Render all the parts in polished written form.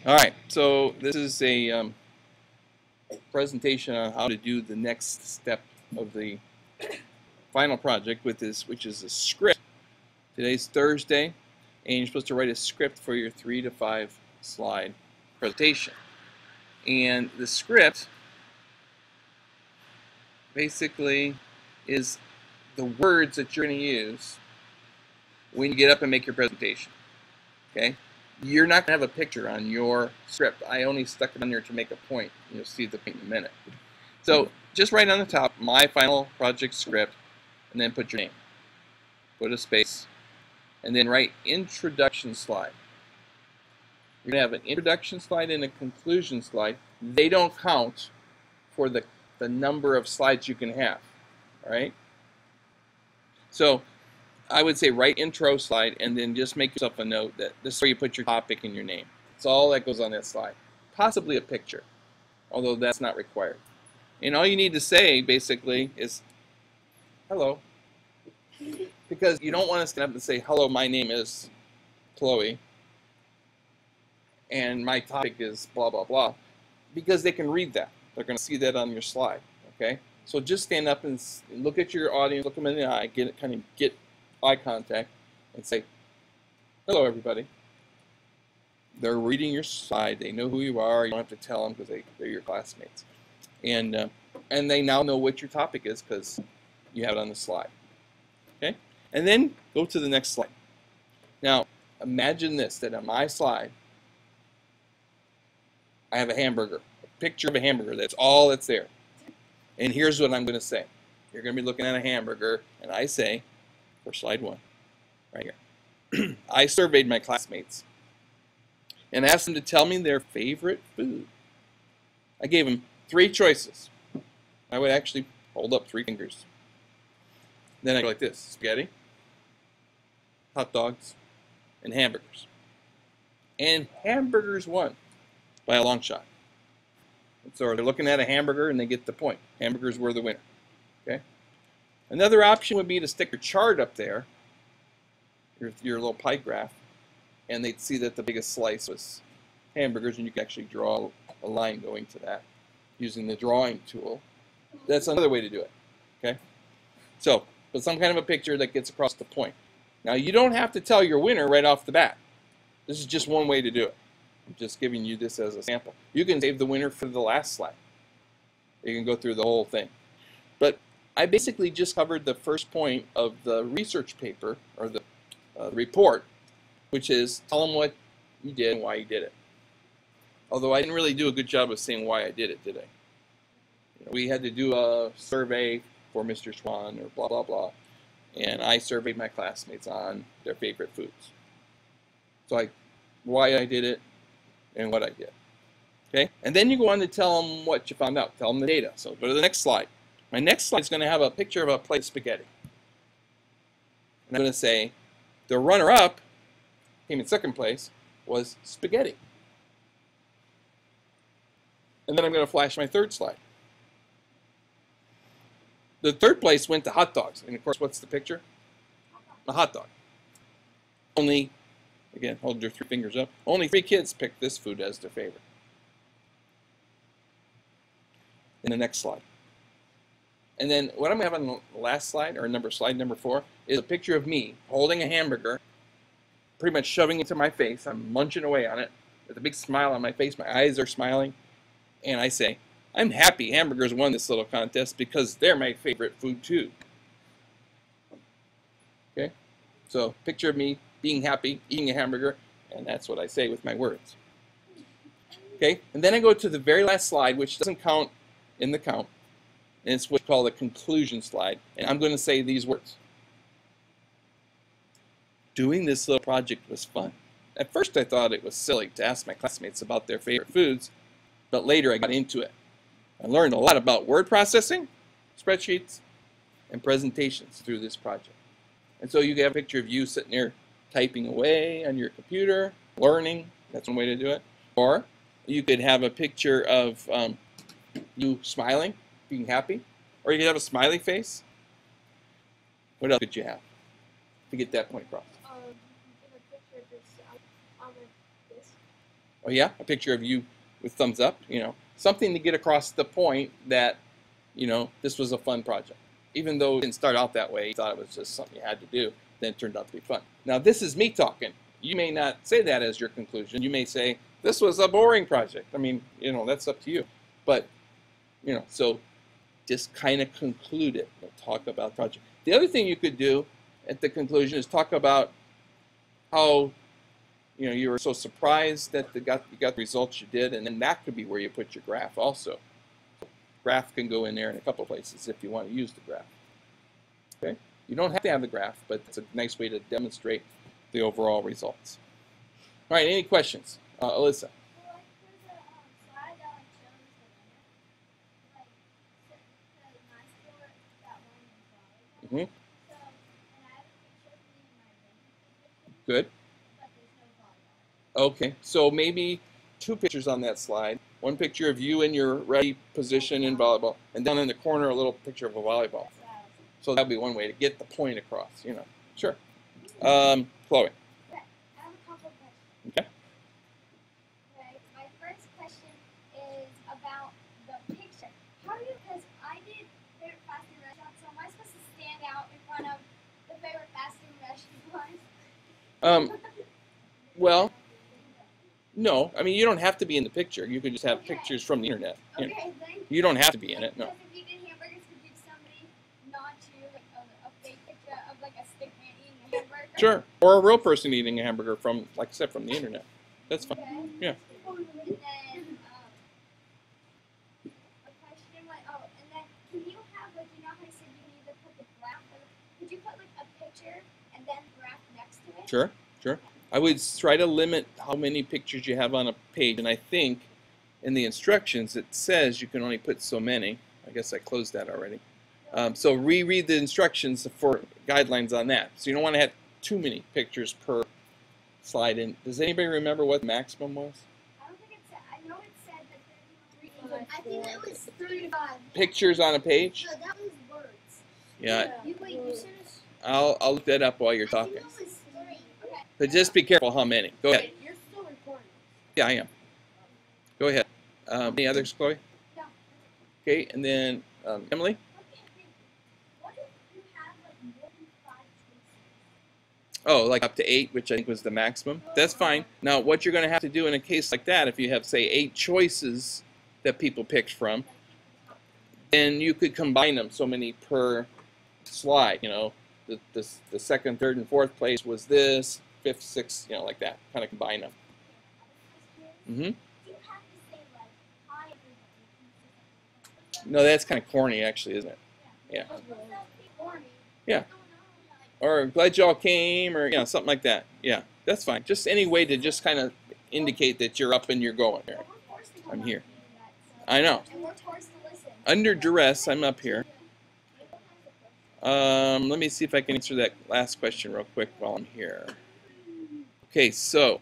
All right, so this is a presentation on how to do the next step of the final project with this, which is a script. Today's Thursday, and you're supposed to write a script for your 3 to 5 slide presentation. And the script basically is the words that you're going to use when you get up and make your presentation. Okay? You're not going to have a picture on your script. I only stuck it on there to make a point. You'll see the point in a minute. So just write on the top, my final project script, and then put your name. Put a space, and then write introduction slide. You're going to have an introduction slide and a conclusion slide. They don't count for the number of slides you can have. All right? So I would say write intro slide and then just make yourself a note that this is where you put your topic and your name. That's all that goes on that slide. Possibly a picture, although that's not required. And all you need to say basically is hello. Because you don't want to stand up and say, hello, my name is Chloe and my topic is blah, blah, blah. Because they can read that. They're going to see that on your slide. Okay? So just stand up and look at your audience, look them in the eye, get eye contact, and say, hello, everybody. They're reading your slide. They know who you are. You don't have to tell them because they're your classmates. And they now know what your topic is because you have it on the slide. Okay? And then go to the next slide. Now, imagine this, that on my slide, I have a hamburger, a picture of a hamburger. That's all that's there. And here's what I'm going to say. You're going to be looking at a hamburger, and I say, for slide 1, right here, I surveyed my classmates and asked them to tell me their favorite food. I gave them 3 choices. I would actually hold up 3 fingers. Then I go like this: spaghetti, hot dogs, and hamburgers. And hamburgers won by a long shot. So they're looking at a hamburger and they get the point. Hamburgers were the winner. Okay. Another option would be to stick your chart up there, your little pie graph, and they'd see that the biggest slice was hamburgers, and you can actually draw a line going to that using the drawing tool. That's another way to do it. Okay. So put some kind of a picture that gets across the point. Now you don't have to tell your winner right off the bat. This is just one way to do it. I'm just giving you this as a sample. You can save the winner for the last slide. You can go through the whole thing. But I basically just covered the first point of the research paper, or the report, which is tell them what you did and why you did it. Although I didn't really do a good job of saying why I did it, did I? We had to do a survey for Mr. Swan or blah, blah, blah. And I surveyed my classmates on their favorite foods. So why I did it and what I did. Okay? And then you go on to tell them what you found out. Tell them the data. So go to the next slide. My next slide is going to have a picture of a plate of spaghetti. And I'm going to say the runner-up, came in second place, was spaghetti. And then I'm going to flash my third slide. The third place went to hot dogs. And of course, what's the picture? A hot dog. Only, again, hold your 3 fingers up. Only 3 kids picked this food as their favorite. In the next slide. And then what I'm going to have on the last slide, or slide number 4, is a picture of me holding a hamburger, pretty much shoving it to my face. I'm munching away on it with a big smile on my face. My eyes are smiling. And I say, I'm happy hamburgers won this little contest because they're my favorite food too. Okay? So picture of me being happy, eating a hamburger, and that's what I say with my words. Okay? And then I go to the very last slide, which doesn't count in the count. And it's what's called a conclusion slide. And I'm going to say these words. Doing this little project was fun. At first I thought it was silly to ask my classmates about their favorite foods, but later I got into it. I learned a lot about word processing, spreadsheets, and presentations through this project. And so you get a picture of you sitting there typing away on your computer, learning. That's one way to do it. Or you could have a picture of you smiling, being happy. Or you could have a smiley face. What else could you have to get that point across? In a picture of this, I'm like this. Oh yeah, a picture of you with thumbs up, something to get across the point that, this was a fun project. Even though it didn't start out that way, you thought it was just something you had to do, then it turned out to be fun. Now this is me talking. You may not say that as your conclusion. You may say, this was a boring project. I mean, that's up to you. But, so just kind of conclude it. Talk about the project. The other thing you could do at the conclusion is talk about how you were so surprised that you got the results you did, and then that could be where you put your graph also. Graph can go in there in a couple places if you want to use the graph. Okay, you don't have to have the graph, but it's a nice way to demonstrate the overall results. All right, any questions, Alyssa? Mm-hmm. Good. Okay, so maybe 2 pictures on that slide. One picture of you in your ready position in volleyball, and down in the corner a little picture of a volleyball. So that'd be one way to get the point across, Sure. Chloe. I have a couple questions. Okay. Okay. My first question is about the picture. How do you, because I did favorite fast food restaurant, so am I supposed to stand out in front of the favorite fast food restaurant? Well, no. I mean, you don't have to be in the picture. You could just have pictures from the internet. Okay, thank you. You don't have to be in it, no. Because if you did hamburgers, could you somebody not to, like, a fake picture of, like, a stick man eating a hamburger? Sure. Or a real person eating a hamburger from, like I said, from the internet. That's fine. Okay. Yeah. And then, a question, like, and then, can you have, like, how I said you need to put the graph, could you put, like, a picture and then graph next to it? Sure, sure. I would try to limit how many pictures you have on a page, and I think in the instructions it says you can only put so many. I guess I closed that already. So reread the instructions for guidelines on that. So you don't want to have too many pictures per slide. And does anybody remember what the maximum was? I don't think it said. I know it said that 33. I think it was 35. Pictures on a page? No, that was words. Yeah. You sent us. I'll look that up while you're talking. I think it was 3. Okay. But just be careful how many. Go ahead. You're still recording. Yeah, I am. Go ahead. Any others, Chloe? No. Okay, and then Emily? What if you have like more than 5 choices? Oh, like up to 8, which I think was the maximum. That's fine. Now, what you're going to have to do in a case like that, if you have, say, 8 choices that people picked from, then you could combine them so many per slide. The second, third, and fourth place was this, 5th, 6th, like that. Kind of combine them. Mm-hmm. No, that's kind of corny, actually, isn't it? Yeah. Yeah. Or glad y'all came, or something like that. Yeah, that's fine. Just any way to just kind of indicate that you're up and you're going. Here. I'm here. I know. Under duress, I'm up here. Let me see if I can answer that last question real quick while I'm here. Okay, so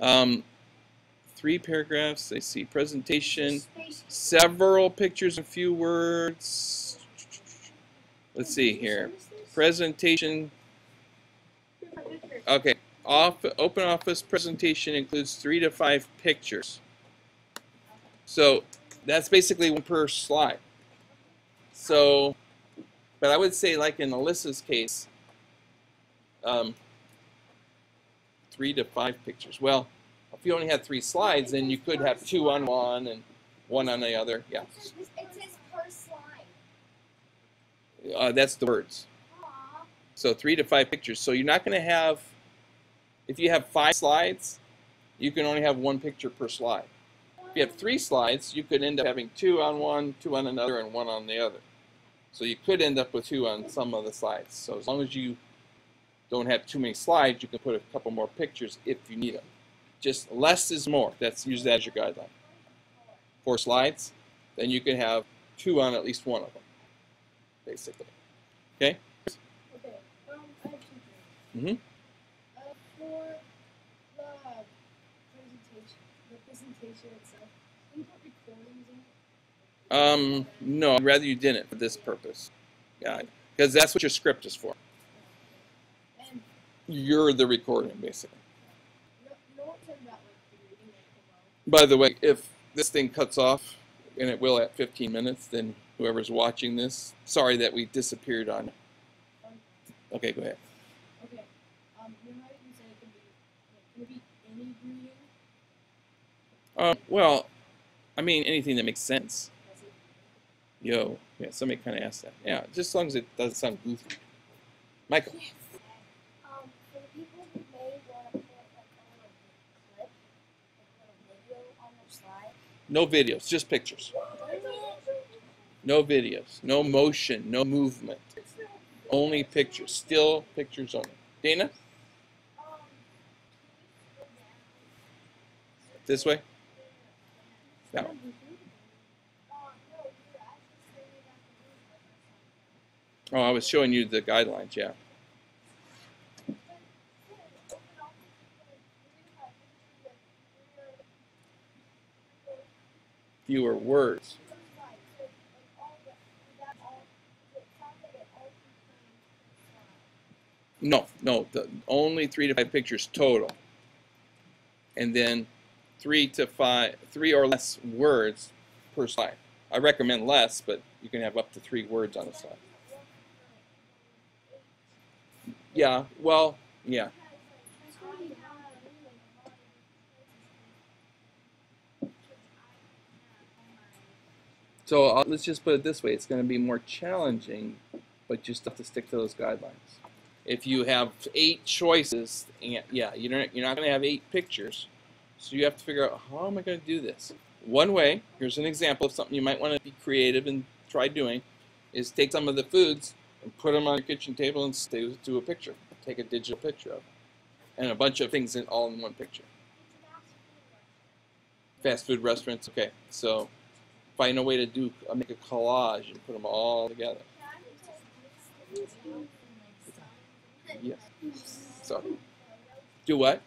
3 paragraphs. I see presentation, several pictures, a few words. Let's see here. Presentation. Okay, open office presentation includes 3 to 5 pictures. So that's basically 1 per slide. So, but I would say, like in Alyssa's case, 3 to 5 pictures. Well, if you only had 3 slides, then you could have 2 on one and 1 on the other. Yeah. It says per slide. That's the words. Aww. So 3 to 5 pictures. So you're not going to have, if you have 5 slides, you can only have 1 picture per slide. If you have 3 slides, you could end up having 2 on one, 2 on another, and 1 on the other. So you could end up with 2 on some of the slides. So as long as you don't have too many slides, you can put a couple more pictures if you need them. Just less is more. Use that as your guideline. 4 slides, then you can have 2 on at least 1 of them, basically. Okay? Okay. I have 2 things. Mm-hmm. For the presentation itself, can you put recordings in it? No, I'd rather you didn't for this purpose. Yeah, because that's what your script is for. And You're the recording, basically. no one said about like the reading, like By the way, if this thing cuts off, and it will at 15 minutes, then whoever's watching this, sorry that we disappeared on. Okay, go ahead. Okay. You know how you said it can be any breeding? Well, I mean anything that makes sense. That's it. Yo, yeah, somebody kind of asked that. Yeah, just as long as it doesn't sound goofy. Michael. For the people who may want to put like a little clip, like a little video on their slide. No videos, just pictures. No videos, no motion, no movement. Only pictures, still pictures only. Dana, this way? That one. Oh, I was showing you the guidelines, yeah. Fewer words. No, only 3 to 5 pictures total. And then 3 or less words per slide. I recommend less, but you can have up to 3 words on a slide. Yeah, well, yeah. So let's just put it this way. It's going to be more challenging, but you still have to stick to those guidelines. If you have 8 choices, and yeah, you're not going to have 8 pictures. So you have to figure out, how am I going to do this? One way, here's an example of something you might want to be creative and try doing, is take some of the foods and put them on your kitchen table and do a picture. Take a digital picture of it. And a bunch of things all in one picture. Fast food restaurants, okay. So find a way to make a collage and put them all together. Yes. So, do what?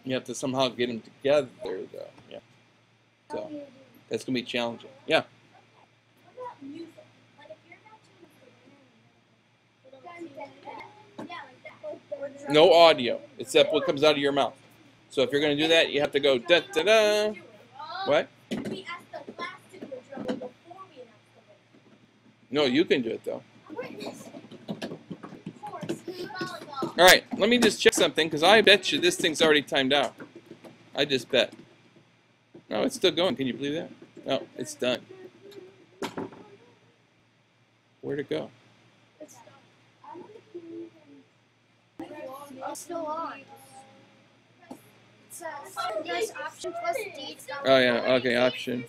You have to somehow get them together, though. Yeah. So that's gonna be challenging. Yeah. No audio, except what comes out of your mouth. So if you're gonna do that, you have to go da da da. What? No, you can do it though. All right, let me just check something, because I bet you this thing's already timed out. I just bet. No, it's still going. Can you believe that? No, it's done. Where'd it go? It's still on. It says option plus D. Oh yeah, okay, option.